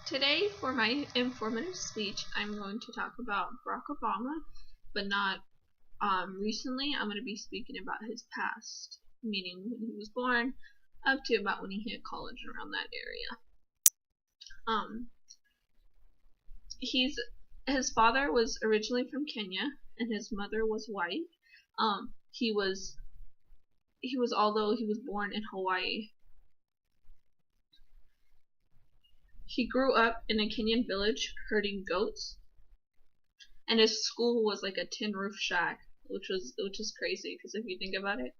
Today, for my informative speech, I'm going to talk about Barack Obama, but not recently. I'm going to be speaking about his past, meaning when he was born, up to about when he hit college, around that area. His father was originally from Kenya, and his mother was white. He was although he was born in Hawaii. He grew up in a Kenyan village herding goats, and his school was like a tin roof shack, which is crazy because if you think about it,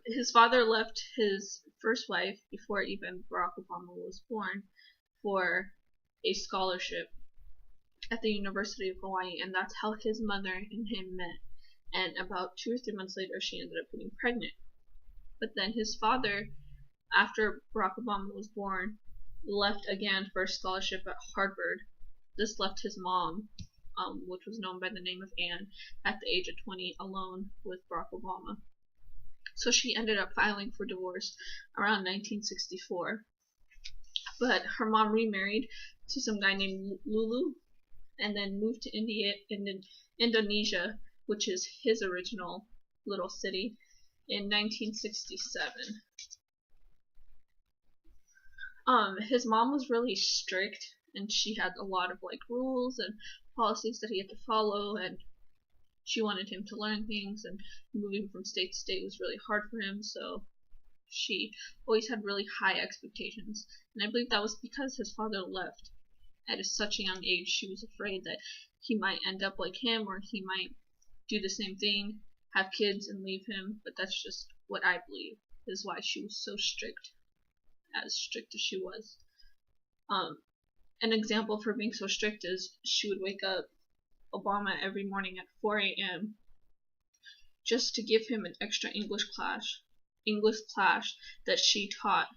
his father left his first wife before even Barack Obama was born for a scholarship at the University of Hawaii, and that's how his mother and him met. And about 2 or 3 months later, she ended up getting pregnant. But then his father, after Barack Obama was born, left again for a scholarship at Harvard. This left his mom, which was known by the name of Anne, at the age of 20, alone with Barack Obama. So she ended up filing for divorce around 1964. But her mom remarried to some guy named Lulu, and then moved to Indonesia, which is his original little city, in 1967. His mom was really strict, and she had a lot of rules and policies that he had to follow, and she wanted him to learn things, and moving from state to state was really hard for him, so she always had really high expectations. And I believe that was because his father left at such a young age. She was afraid that he might end up like him, or he might do the same thing, have kids and leave him. But that's just what I believe is why she was so strict, as strict as she was. An example for being so strict is she would wake up Obama every morning at 4 a.m. just to give him an extra English class that she taught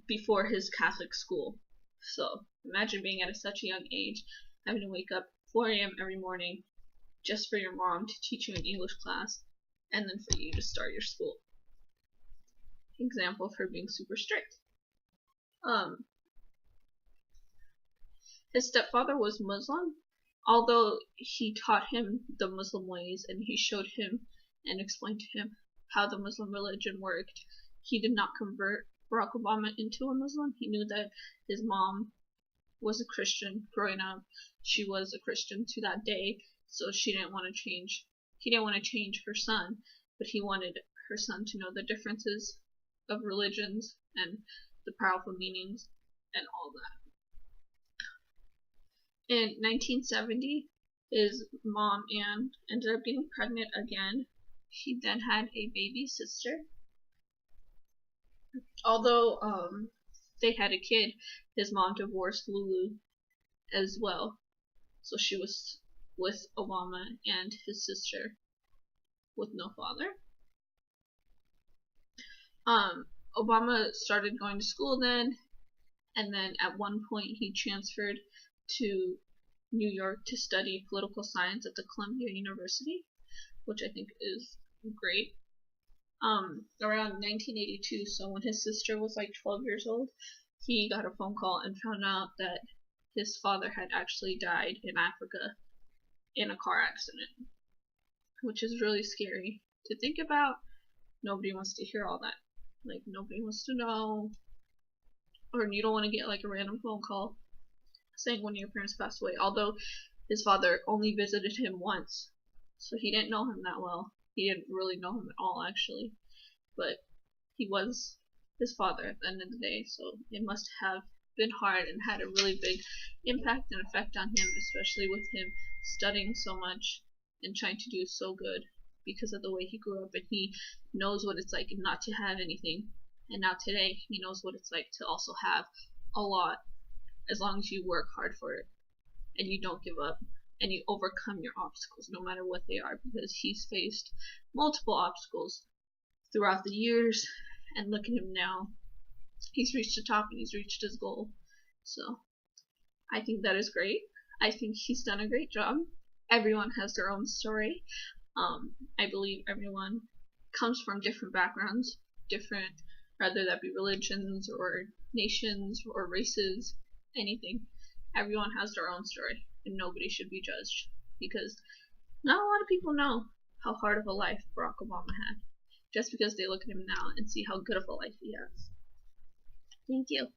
before his Catholic school. So imagine being at such a young age, having to wake up 4 a.m. every morning just for your mom to teach you an English class, and then for you to start your school. Example for being super strict. His stepfather was Muslim. Although he taught him the Muslim ways and he showed him and explained to him how the Muslim religion worked, he did not convert Barack Obama into a Muslim. He knew that his mom was a Christian growing up. She was a Christian to that day, so she didn't want to change. He didn't want to change her son, but he wanted her son to know the differences of religions and the powerful meanings and all that. In 1970, his mom, Anne, ended up getting pregnant again. She then had a baby sister. Although they had a kid, his mom divorced Lulu as well. So she was with Obama and his sister with no father. Obama started going to school then, and then at one point he transferred to New York to study political science at the Columbia University, which I think is great. Around 1982, so when his sister was 12 years old, he got a phone call and found out that his father had actually died in Africa in a car accident, which is really scary to think about. Nobody wants to hear all that. Nobody wants to know, or you don't want to get a random phone call saying one of your parents passed away. Although his father only visited him once, so he didn't know him that well. He didn't really know him at all, actually, but he was his father at the end of the day, so it must have been hard and had a really big impact and effect on him, especially with him studying so much and trying to do so good because of the way he grew up, and he knows what it's like not to have anything, and now today he knows what it's like to also have a lot, as long as you work hard for it and you don't give up and you overcome your obstacles no matter what they are, because he's faced multiple obstacles throughout the years, and look at him now. He's reached the top and he's reached his goal. So I think that is great. I think he's done a great job. Everyone has their own story. I believe everyone comes from different backgrounds, different Rather that be religions or nations or races, anything. Everyone has their own story, and nobody should be judged because not a lot of people know how hard of a life Barack Obama had, just because they look at him now and see how good of a life he has. Thank you.